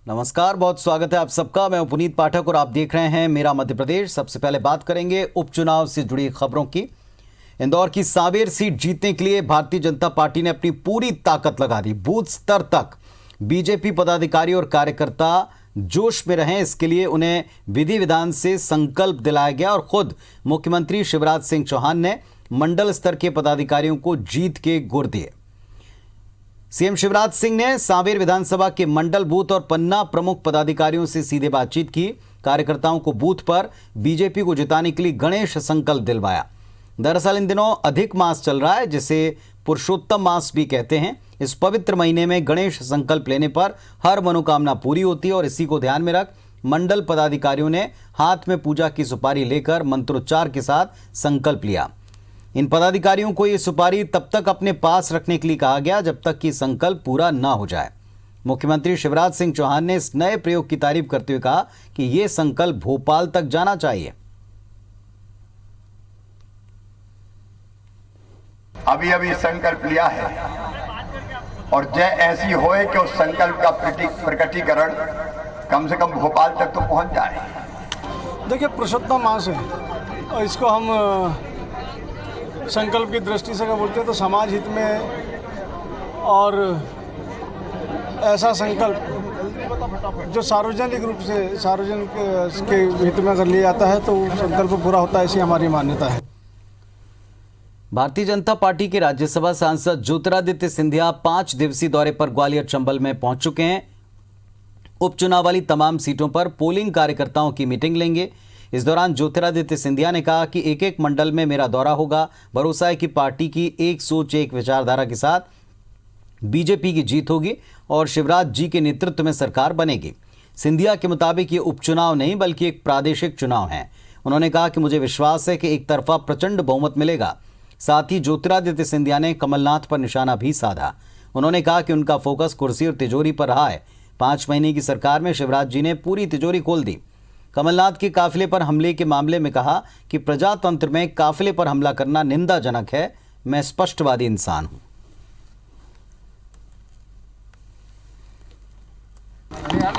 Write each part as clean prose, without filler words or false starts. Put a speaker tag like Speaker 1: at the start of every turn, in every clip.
Speaker 1: नमस्कार, बहुत स्वागत है आप सबका। मैं पुनीत पाठक और आप देख रहे हैं मेरा मध्य प्रदेश। सबसे पहले बात करेंगे उपचुनाव से जुड़ी खबरों की। इंदौर की सांवेर सीट जीतने के लिए भारतीय जनता पार्टी ने अपनी पूरी ताकत लगा दी। बूथ स्तर तक बीजेपी पदाधिकारी और कार्यकर्ता जोश में रहें, इसके लिए उन्हें विधि विधान से संकल्प दिलाया गया और खुद मुख्यमंत्री शिवराज सिंह चौहान ने मंडल स्तर के पदाधिकारियों को जीत के गुर दिए। सीएम शिवराज सिंह ने सांवेर विधानसभा के मंडल बूथ और पन्ना प्रमुख पदाधिकारियों से सीधे बातचीत की। कार्यकर्ताओं को बूथ पर बीजेपी को जिताने के लिए गणेश संकल्प दिलवाया। दरअसल इन दिनों अधिक मास चल रहा है, जिसे पुरुषोत्तम मास भी कहते हैं। इस पवित्र महीने में गणेश संकल्प लेने पर हर मनोकामना पूरी होती है और इसी को ध्यान में रख मंडल पदाधिकारियों ने हाथ में पूजा की सुपारी लेकर मंत्रोच्चार के साथ संकल्प लिया। इन पदाधिकारियों को ये सुपारी तब तक अपने पास रखने के लिए कहा गया जब तक कि संकल्प पूरा ना हो जाए। मुख्यमंत्री शिवराज सिंह चौहान ने इस नए प्रयोग की तारीफ करते हुए कहा कि ये संकल्प भोपाल तक जाना चाहिए।
Speaker 2: अभी अभी संकल्प लिया है और जय ऐसी होए कि उस संकल्प का प्रकटीकरण कम से कम भोपाल तक तो पहुंच जाए।
Speaker 3: देखिए, पुरुषोत्तम मास है और इसको हम संकल्प की दृष्टि से अगर बोलते हैं तो समाज हित में और ऐसा संकल्प जो सार्वजनिक रूप से सार्वजनिक के हित में अगर लिया जाता है तो संकल्प पूरा होता है, ऐसी हमारी मान्यता है।
Speaker 1: भारतीय जनता पार्टी के राज्यसभा सांसद ज्योतिरादित्य सिंधिया 5 दिवसीय दौरे पर ग्वालियर चंबल में पहुंच चुके हैं। उपचुनाव वाली तमाम सीटों पर पोलिंग कार्यकर्ताओं की मीटिंग लेंगे। इस दौरान ज्योतिरादित्य सिंधिया ने कहा कि एक एक मंडल में मेरा दौरा होगा। भरोसा है कि पार्टी की एक सोच एक विचारधारा के साथ बीजेपी की जीत होगी और शिवराज जी के नेतृत्व में सरकार बनेगी। सिंधिया के मुताबिक ये उपचुनाव नहीं बल्कि एक प्रादेशिक चुनाव है। उन्होंने कहा कि मुझे विश्वास है कि एक तरफा प्रचंड बहुमत मिलेगा। साथ ही ज्योतिरादित्य सिंधिया ने कमलनाथ पर निशाना भी साधा। उन्होंने कहा कि उनका फोकस कुर्सी और तिजोरी पर रहा है। 5 महीने की सरकार में शिवराज जी ने पूरी तिजोरी खोल दी। कमलनाथ के काफिले पर हमले के मामले में कहा कि प्रजातंत्र में काफिले पर हमला करना निंदाजनक है। मैं स्पष्टवादी इंसान हूं।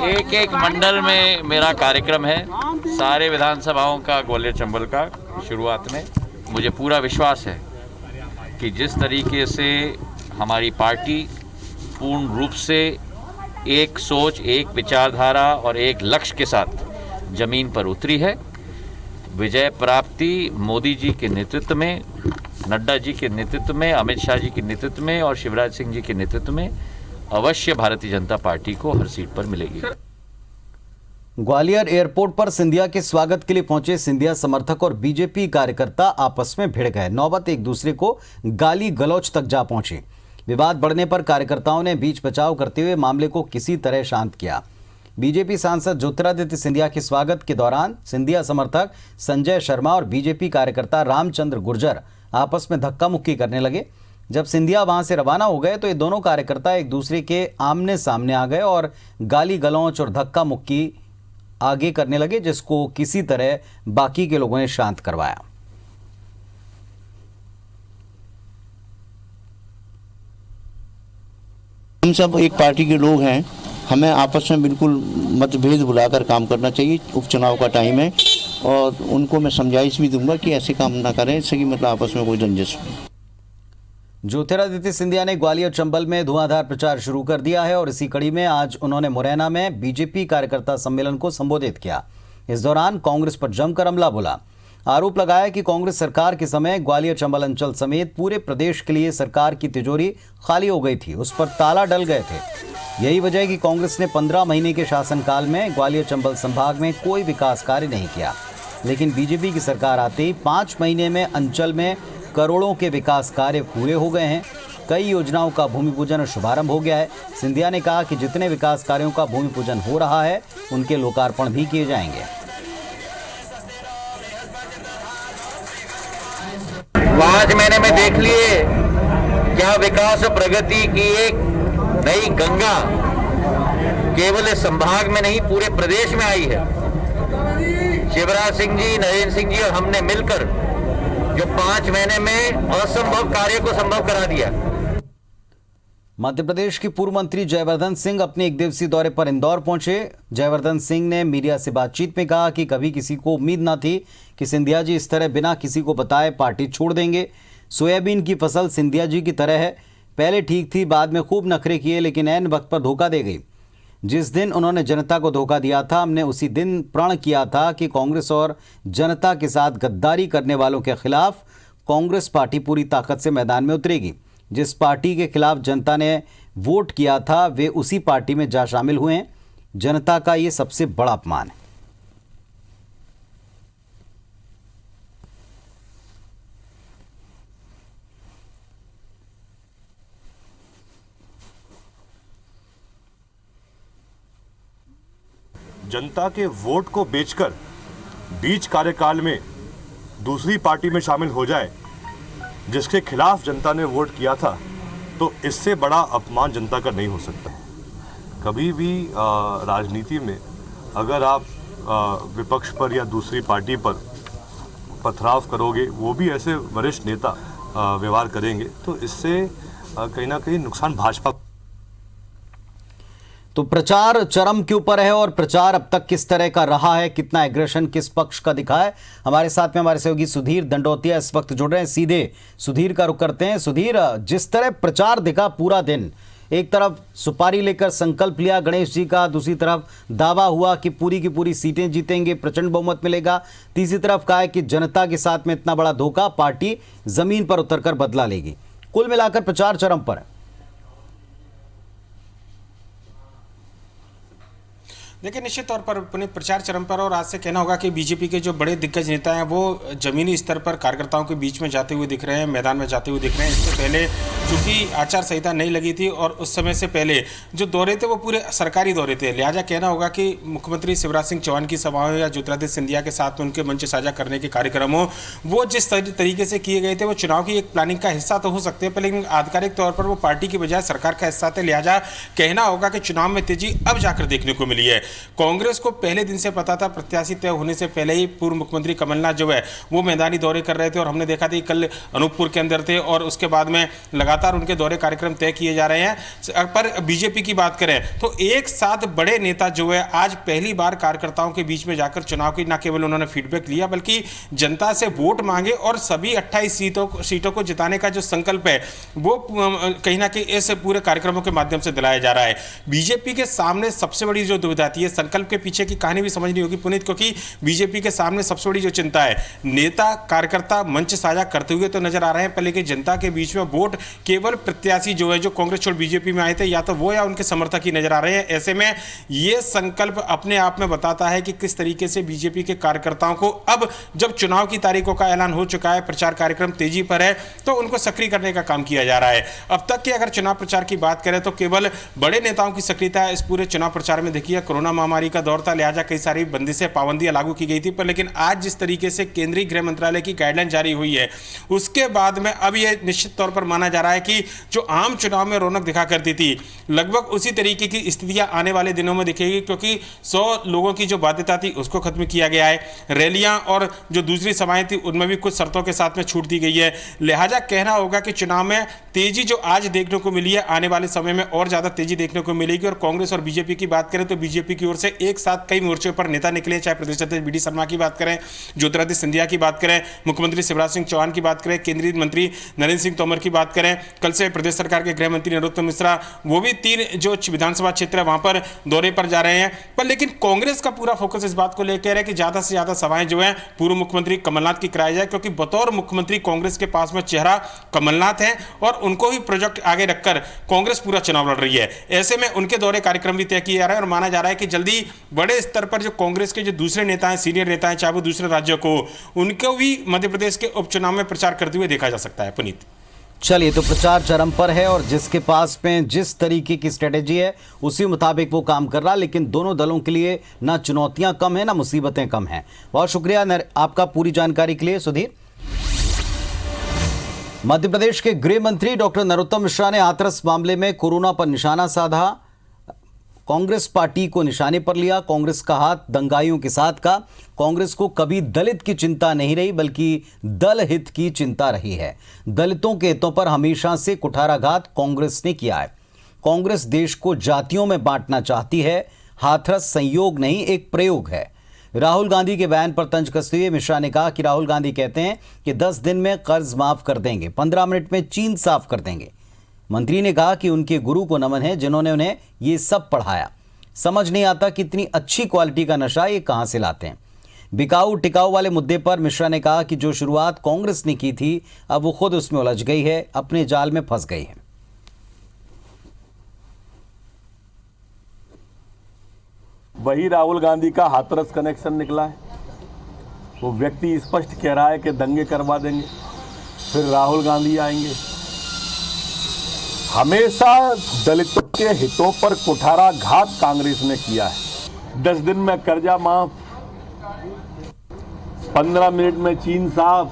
Speaker 4: एक एक मंडल में मेरा कार्यक्रम है, सारे विधानसभाओं का ग्वालियर चंबल का शुरुआत में। मुझे पूरा विश्वास है कि जिस तरीके से हमारी पार्टी पूर्ण रूप से एक सोच, एक विचारधारा और एक लक्ष्य के साथ जमीन पर उतरी है, विजय प्राप्ति मोदी जी के नेतृत्व में, नड्डा जी के नेतृत्व में, अमित शाह जी के नेतृत्व में और शिवराज सिंह जी के नेतृत्व में अवश्य भारतीय जनता पार्टी को हर सीट पर मिलेगी।
Speaker 1: ग्वालियर एयरपोर्ट पर सिंधिया के स्वागत के लिए पहुंचे सिंधिया समर्थक और बीजेपी कार्यकर्ता आपस में भिड़ गए। नौबत एक दूसरे को गाली गलौज तक जा पहुंची। विवाद बढ़ने पर कार्यकर्ताओं ने बीच बचाव करते हुए मामले को किसी तरह शांत किया। बीजेपी सांसद ज्योतिरादित्य सिंधिया के स्वागत के दौरान सिंधिया समर्थक संजय शर्मा और बीजेपी कार्यकर्ता रामचंद्र गुर्जर आपस में धक्का मुक्की करने लगे। जब सिंधिया वहां से रवाना हो गए तो ये दोनों कार्यकर्ता एक दूसरे के आमने सामने आ गए और गाली गलौच और धक्का मुक्की आगे करने लगे, जिसको किसी तरह बाकी के लोगों ने शांत करवाया।
Speaker 5: हम सब एक पार्टी के लोग हैं, हमें आपस में बिल्कुल मतभेद भुलाकर काम करना चाहिए। उपचुनाव का टाइम है और उनको मैं समझाइश भी दूंगा कि ऐसे काम ना करें, इससे कि मतलब आपस में कोई रंजिश हो।
Speaker 1: ज्योतिरादित्य सिंधिया ने ग्वालियर चंबल में धुआंधार प्रचार शुरू कर दिया है और इसी कड़ी में आज उन्होंने मुरैना में बीजेपी कार्यकर्ता सम्मेलन को संबोधित किया। इस दौरान कांग्रेस पर जमकर हमला बोला। आरोप लगाया कि कांग्रेस सरकार के समय ग्वालियर चंबल अंचल समेत पूरे प्रदेश के लिए सरकार की तिजोरी खाली हो गई थी, उस पर ताला डल गए थे। यही वजह है कि कांग्रेस ने 15 महीने के शासनकाल में ग्वालियर चंबल संभाग में कोई विकास कार्य नहीं किया। लेकिन बीजेपी की सरकार आते ही 5 महीने में अंचल में करोड़ों के विकास कार्य पूरे हो गए हैं। कई योजनाओं का भूमि पूजन और शुभारंभ हो गया है। सिंधिया ने कहा कि जितने विकास कार्यों का भूमि पूजन हो रहा है उनके लोकार्पण भी किए जाएंगे।
Speaker 4: 5 महीने में देख लिए क्या विकास और प्रगति की एक नई गंगा केवल इस संभाग में नहीं पूरे प्रदेश में आई है। शिवराज सिंह जी, नरेंद्र सिंह जी और हमने मिलकर जो 5 महीने में असंभव कार्य को संभव करा दिया।
Speaker 1: मध्य प्रदेश के पूर्व मंत्री जयवर्धन सिंह अपने एक दिवसीय दौरे पर इंदौर पहुंचे। जयवर्धन सिंह ने मीडिया से बातचीत में कहा कि कभी किसी को उम्मीद न थी कि सिंधिया जी इस तरह बिना किसी को बताए पार्टी छोड़ देंगे। सोयाबीन की फसल सिंधिया जी की तरह है, पहले ठीक थी, बाद में खूब नखरे किए, लेकिन ऐन वक्त पर धोखा दे गई। जिस दिन उन्होंने जनता को धोखा दिया था, हमने उसी दिन प्रण किया था कि कांग्रेस और जनता के साथ गद्दारी करने वालों के खिलाफ कांग्रेस पार्टी पूरी ताकत से मैदान में उतरेगी। जिस पार्टी के खिलाफ जनता ने वोट किया था वे उसी पार्टी में जा शामिल हुए हैं। जनता का ये सबसे बड़ा अपमान है।
Speaker 6: जनता के वोट को बेचकर बीच कार्यकाल में दूसरी पार्टी में शामिल हो जाए जिसके खिलाफ जनता ने वोट किया था, तो इससे बड़ा अपमान जनता का नहीं हो सकता। कभी भी राजनीति में अगर आप विपक्ष पर या दूसरी पार्टी पर पथराव करोगे, वो भी ऐसे वरिष्ठ नेता व्यवहार करेंगे, तो इससे कहीं ना कहीं नुकसान भाजपा।
Speaker 1: तो प्रचार चरम के ऊपर है और प्रचार अब तक किस तरह का रहा है, कितना एग्रेशन किस पक्ष का दिखा है, हमारे साथ में हमारे सहयोगी सुधीर दंडोतिया इस वक्त जुड़ रहे हैं। सीधे सुधीर का रुख करते हैं। सुधीर, जिस तरह प्रचार दिखा पूरा दिन, एक तरफ सुपारी लेकर संकल्प लिया गणेश जी का, दूसरी तरफ दावा हुआ कि पूरी की पूरी सीटें जीतेंगे, प्रचंड बहुमत मिलेगा, तीसरी तरफ कहा है कि जनता के साथ में इतना बड़ा धोखा, पार्टी जमीन पर उतरकर बदला लेगी। कुल मिलाकर प्रचार चरम पर है।
Speaker 7: देखिए, निश्चित तौर पर अपने प्रचार चरम पर, और आज से कहना होगा कि बीजेपी के जो बड़े दिग्गज नेता हैं वो जमीनी स्तर पर कार्यकर्ताओं के बीच में जाते हुए दिख रहे हैं, मैदान में जाते हुए दिख रहे हैं। इससे पहले चूंकि आचार संहिता नहीं लगी थी और उस समय से पहले जो दौरे थे वो पूरे सरकारी दौरे थे, लिहाजा कहना होगा कि मुख्यमंत्री शिवराज सिंह चौहान की सभाओं या ज्योतिरादित्य सिंधिया के साथ में उनके मंच साझा करने के कार्यक्रम हो, वो जिस तरीके से किए गए थे वो चुनाव की एक प्लानिंग का हिस्सा तो हो सकते हैं, पर लेकिन आधिकारिक तौर पर वो पार्टी की बजाय सरकार का हिस्सा थे। लिहाजा कहना होगा कि चुनाव में तेजी अब जाकर देखने को मिली है। कांग्रेस को पहले दिन से पता था, प्रत्याशी तय होने से पहले ही पूर्व मुख्यमंत्री कमलनाथ जो है वो मैदानी दौरे कर रहे थे, और हमने देखा था कल अनूपपुर के अंदर थे और उसके बाद में लगातार उनके दौरे कार्यक्रम तय किए जा रहे हैं। पर बीजेपी की बात करें तो एक साथ बड़े नेता जो है आज पहली बार कार्यकर्ताओं के बीच में जाकर चुनाव की न केवल उन्होंने फीडबैक लिया बल्कि जनता से वोट मांगे, और सभी 28 सीटों को जिताने का जो संकल्प है वो कहीं ना कहीं ऐसे पूरे कार्यक्रमों के माध्यम से दिलाया जा रहा है। बीजेपी के सामने सबसे बड़ी जो दुविधा थी, संकल्प के पीछे की कहानी भी समझनी होगी पुनीत, क्योंकि बीजेपी के सामने सबसे बड़ी जो चिंता है, नेता कार्यकर्ता मंच साझा करते हुए तो नजर आ रहे हैं, पर लेकिन जनता के बीच में वोट केवल प्रत्याशी जो है जो कांग्रेस छोड़ बीजेपी में आए थे या तो वो या उनके समर्थक ही नजर आ रहे हैं। ऐसे में यह संकल्प अपने आप में बताता है कि किस तरीके से बीजेपी के कार्यकर्ताओं को अब जब चुनाव की तारीखों का ऐलान हो चुका है, प्रचार कार्यक्रम तेजी पर है, तो उनको सक्रिय करने का काम किया जा रहा है। अब तक के अगर चुनाव प्रचार की बात करें तो केवल बड़े नेताओं की सक्रियता इस पूरे चुनाव प्रचार में देखिए। कोरोना महामारी का दौर था, लिहाजा कई सारी बंदिशें पाबंदियां लागू की गई थी, पर लेकिन आज जिस तरीके से केंद्रीय गृह मंत्रालय की गाइडलाइन जारी हुई है उसके बाद में अब यह निश्चित तौर पर माना जा रहा है कि जो आम चुनाव में रौनक दिखा करती थी लगभग उसी तरीके की स्थितियां आने वाले दिनों में दिखेगी, क्योंकि 100 लोगों की जो बाध्यता थी उसको खत्म किया गया है। रैलियां और जो दूसरी सभाएं थी उनमें भी कुछ शर्तों के साथ में छूट दी गई है। लिहाजा कहना होगा कि चुनाव में तेजी जो आज देखने को मिली है आने वाले समय में और ज्यादा तेजी देखने को मिलेगी। और कांग्रेस और बीजेपी की बात करें तो बीजेपी की ओर से एक साथ कई मोर्चों पर नेता निकले, चाहे प्रदेश अध्यक्ष बी डी शर्मा की बात करें, ज्योतिरादित्य सिंधिया की बात करें, मुख्यमंत्री शिवराज सिंह चौहान की बात करें, केंद्रीय मंत्री नरेंद्र सिंह तोमर की बात करें, कल से प्रदेश सरकार के गृह मंत्री नरोत्तम मिश्रा वो भी 3 जो विधानसभा क्षेत्र है वहां पर दौरे पर जा रहे हैं। पर लेकिन कांग्रेस का पूरा फोकस इस बात को लेकर है कि ज्यादा से ज्यादा सभाएं जो है पूर्व मुख्यमंत्री कमलनाथ की कराई जाए, क्योंकि बतौर मुख्यमंत्री कांग्रेस के पास में चेहरा कमलनाथ है और उनको ही प्रोजेक्ट आगे रखकर कांग्रेस पूरा चुनाव लड़ रही है। ऐसे में उनके दौरे कार्यक्रम भी तय किए जा रहे हैं और माना जा रहा है कि जल्दी बड़े स्तर पर जो कांग्रेस के जो दूसरे नेता हैं, सीनियर नेता हैं, चाहे वो दूसरे राज्यों को, उनको भी मध्य प्रदेश के उपचुनाव में प्रचार करते हुए देखा जा सकता है। पुनीत,
Speaker 1: चलिए, तो प्रचार चरम पर है और जिसके पास में जिस तरीके की स्ट्रेटेजी है उसी मुताबिक वो काम कर रहा है, लेकिन दोनों दलों के लिए ना चुनौतियां कम है ना मुसीबतें कम हैं। बहुत शुक्रिया आपका पूरी जानकारी के लिए सुधीर। मध्य प्रदेश के गृह मंत्री डॉक्टर नरोत्तम मिश्रा ने हाथरस मामले में कोरोना पर निशाना साधा, कांग्रेस पार्टी को निशाने पर लिया। कांग्रेस का हाथ दंगाइयों के साथ का। कांग्रेस को कभी दलित की चिंता नहीं रही बल्कि दल हित की चिंता रही है। दलितों के हितों पर हमेशा से कुठाराघात कांग्रेस ने किया है। कांग्रेस देश को जातियों में बांटना चाहती है। हाथरस संयोग नहीं, एक प्रयोग है। राहुल गांधी के बयान पर तंज कसते हुए मिश्रा ने कहा कि राहुल गांधी कहते हैं कि 10 दिन में कर्ज माफ कर देंगे, 15 मिनट में चीन साफ कर देंगे। मंत्री ने कहा कि उनके गुरु को नमन है जिन्होंने उन्हें ये सब पढ़ाया। समझ नहीं आता कि इतनी अच्छी क्वालिटी का नशा ये कहां से लाते हैं। बिकाऊ टिकाऊ वाले मुद्दे पर मिश्रा ने कहा कि जो शुरुआत कांग्रेस ने की थी अब वो खुद उसमें उलझ गई है, अपने जाल में फंस गई है।
Speaker 8: वही राहुल गांधी का हाथरस कनेक्शन निकला है। वो व्यक्ति स्पष्ट कह रहा है कि दंगे करवा देंगे, फिर राहुल गांधी आएंगे। हमेशा दलितों के हितों पर कुठाराघात कांग्रेस ने किया है। 10 दिन में कर्जा माफ, 15 मिनट में चीन साफ।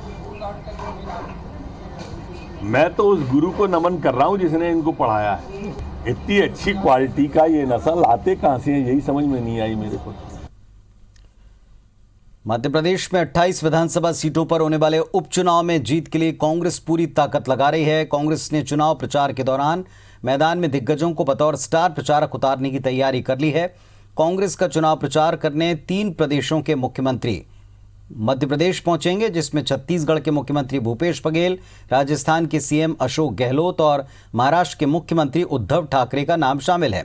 Speaker 8: मैं तो उस गुरु को नमन कर रहा हूं जिसने इनको पढ़ाया है। इतनी अच्छी क्वालिटी का ये नशा लाते कहां से हैं, यही समझ में नहीं आई मेरे को।
Speaker 1: मध्य प्रदेश में 28 विधानसभा सीटों पर होने वाले उपचुनाव में जीत के लिए कांग्रेस पूरी ताकत लगा रही है। कांग्रेस ने चुनाव प्रचार के दौरान मैदान में दिग्गजों को बतौर स्टार प्रचारक उतारने की तैयारी कर ली है। कांग्रेस का चुनाव प्रचार करने 3 प्रदेशों के मुख्यमंत्री मध्य प्रदेश पहुंचेंगे, जिसमें छत्तीसगढ़ के मुख्यमंत्री भूपेश बघेल, राजस्थान के सीएम अशोक गहलोत और महाराष्ट्र के मुख्यमंत्री उद्धव ठाकरे का नाम शामिल है।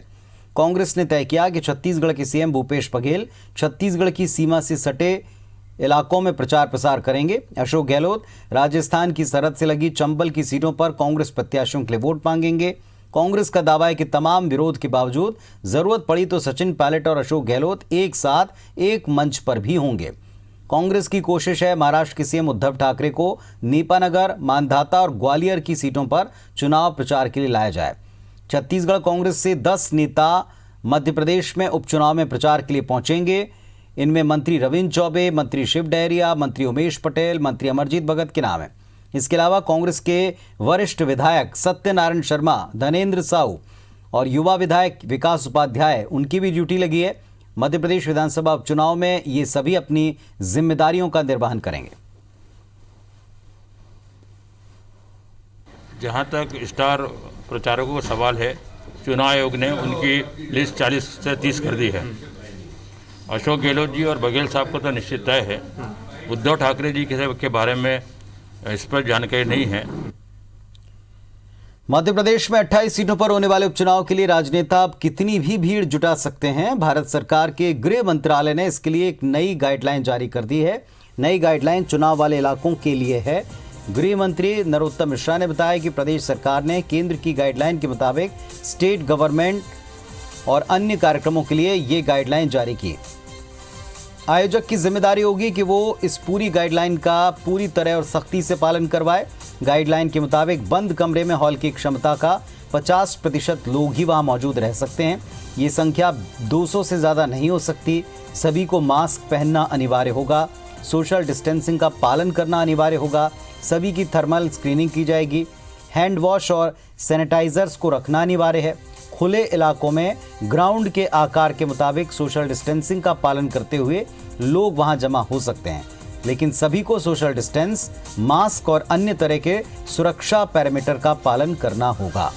Speaker 1: कांग्रेस ने तय किया कि छत्तीसगढ़ के सीएम भूपेश बघेल छत्तीसगढ़ की सीमा से सटे इलाकों में प्रचार प्रसार करेंगे। अशोक गहलोत राजस्थान की सरहद से लगी चंबल की सीटों पर कांग्रेस प्रत्याशियों के लिए वोट मांगेंगे। कांग्रेस का दावा है कि तमाम विरोध के बावजूद जरूरत पड़ी तो सचिन पायलट और अशोक गहलोत एक साथ एक मंच पर भी होंगे। कांग्रेस की कोशिश है महाराष्ट्र के सीएम उद्धव ठाकरे को नीपानगर, मानधाता और ग्वालियर की सीटों पर चुनाव प्रचार के लिए लाया जाए। छत्तीसगढ़ कांग्रेस से 10 नेता मध्य प्रदेश में उपचुनाव में प्रचार के लिए पहुंचेंगे। इनमें मंत्री रविंद्र चौबे, मंत्री शिव डहरिया, मंत्री उमेश पटेल, मंत्री अमरजीत भगत के नाम हैं। इसके अलावा कांग्रेस के वरिष्ठ विधायक सत्यनारायण शर्मा, धनेन्द्र साहू और युवा विधायक विकास उपाध्याय, उनकी भी ड्यूटी लगी है। मध्य प्रदेश विधानसभा उपचुनाव में ये सभी अपनी जिम्मेदारियों का निर्वहन करेंगे।
Speaker 9: जहां तक स्टार प्रचारकों का सवाल है, चुनाव आयोग ने उनकी लिस्ट 40 से 30 कर दी है। अशोक गहलोत जी और बघेल साहब को तो निश्चित तय है। उद्धव ठाकरे जी के बारे में इस पर जानकारी नहीं है।
Speaker 1: मध्य प्रदेश में 28 सीटों पर होने वाले उपचुनाव के लिए राजनेता अब कितनी भी भीड़ जुटा सकते हैं। भारत सरकार के गृह मंत्रालय ने इसके लिए एक नई गाइडलाइन जारी कर दी है। नई गाइडलाइन चुनाव वाले इलाकों के लिए है। गृह मंत्री नरोत्तम मिश्रा ने बताया कि प्रदेश सरकार ने केंद्र की गाइडलाइन के मुताबिक स्टेट गवर्नमेंट और अन्य कार्यक्रमों के लिए ये गाइडलाइन जारी की। आयोजक की जिम्मेदारी होगी कि वो इस पूरी गाइडलाइन का पूरी तरह और सख्ती से पालन करवाए। गाइडलाइन के मुताबिक बंद कमरे में हॉल की क्षमता का 50% लोग ही वहां मौजूद रह सकते हैं। ये संख्या 200 से ज़्यादा नहीं हो सकती। सभी को मास्क पहनना अनिवार्य होगा। सोशल डिस्टेंसिंग का पालन करना अनिवार्य होगा। सभी की थर्मल स्क्रीनिंग की जाएगी। हैंड वॉश और सैनिटाइजर्स को रखना अनिवार्य है। खुले इलाकों में ग्राउंड के आकार के मुताबिक सोशल डिस्टेंसिंग का पालन करते हुए लोग वहां जमा हो सकते हैं, लेकिन सभी को सोशल डिस्टेंस, मास्क और अन्य तरह के सुरक्षा पैरामीटर का पालन करना होगा।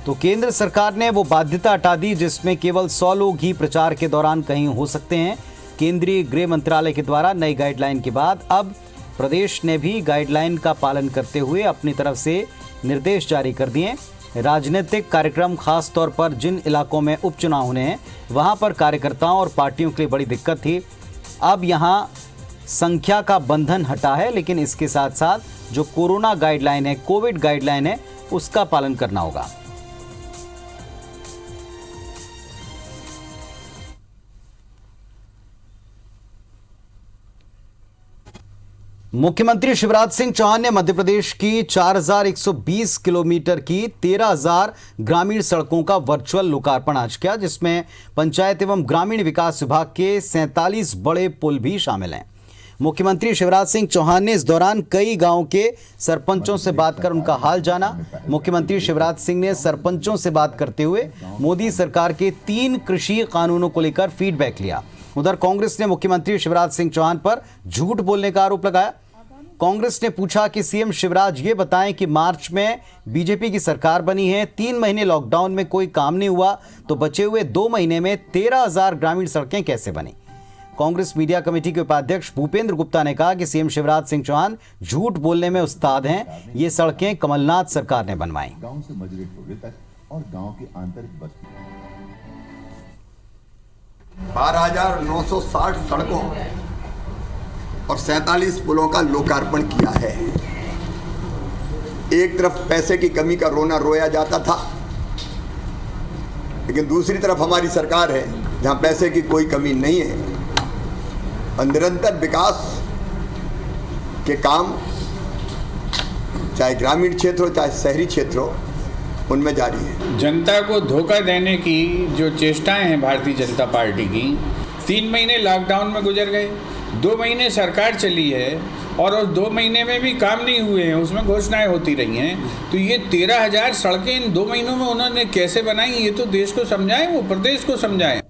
Speaker 1: तो केंद्र सरकार ने वो बाध्यता हटा दी जिसमें केवल 100 लोग ही प्रचार के दौरान कहीं हो सकते हैं। केंद्रीय गृह मंत्रालय के द्वारा नई गाइडलाइन के बाद अब प्रदेश ने भी गाइडलाइन का पालन करते हुए अपनी तरफ से निर्देश जारी कर दिए। राजनीतिक कार्यक्रम, खास तौर पर जिन इलाकों में उपचुनाव होने हैं वहां पर कार्यकर्ताओं और पार्टियों के लिए बड़ी दिक्कत थी। अब यहां संख्या का बंधन हटा है, लेकिन इसके साथ साथ जो कोरोना गाइडलाइन है, कोविड गाइडलाइन है, उसका पालन करना होगा। मुख्यमंत्री शिवराज सिंह चौहान ने मध्य प्रदेश की 4120 किलोमीटर की 13000 ग्रामीण सड़कों का वर्चुअल लोकार्पण आज किया, जिसमें पंचायत एवं ग्रामीण विकास विभाग के 47 बड़े पुल भी शामिल हैं। मुख्यमंत्री शिवराज सिंह चौहान ने इस दौरान कई गांवों के सरपंचों से बात कर उनका हाल जाना। मुख्यमंत्री शिवराज सिंह ने सरपंचों से बात करते हुए मोदी सरकार के 3 कृषि कानूनों को लेकर फीडबैक लिया। उधर कांग्रेस ने मुख्यमंत्री शिवराज सिंह चौहान पर झूठ बोलने का आरोप लगाया। कांग्रेस ने पूछा कि सीएम शिवराज ये बताएं कि मार्च में बीजेपी की सरकार बनी है, 3 महीने लॉकडाउन में कोई काम नहीं हुआ, तो बचे हुए 2 महीने में 13,000 ग्रामीण सड़कें कैसे बनी। कांग्रेस मीडिया कमेटी के उपाध्यक्ष भूपेंद्र गुप्ता ने कहा कि सीएम शिवराज सिंह चौहान झूठ बोलने में उस्ताद हैं, ये सड़कें कमलनाथ सरकार ने बनवाई।
Speaker 10: गांव से मजरे टोले तक और गांव की आंतरिक बस्ती
Speaker 2: 12,960 सड़कों और 47 पुलों का लोकार्पण किया है। एक तरफ पैसे की कमी का रोना रोया जाता था, लेकिन दूसरी तरफ हमारी सरकार है जहां पैसे की कोई कमी नहीं है और निरंतर विकास के काम चाहे ग्रामीण क्षेत्र हो चाहे शहरी क्षेत्र हो उनमें जारी है।
Speaker 11: जनता को धोखा देने की जो चेष्टाएं हैं भारतीय जनता पार्टी की, 3 महीने लॉकडाउन में गुजर गए, 2 महीने सरकार चली है और उस 2 महीने में भी काम नहीं हुए हैं, उसमें घोषणाएं होती रही हैं। तो ये 13,000 सड़कें इन 2 महीनों में उन्होंने कैसे बनाई, ये तो देश को समझाएं, वो प्रदेश को समझाएं।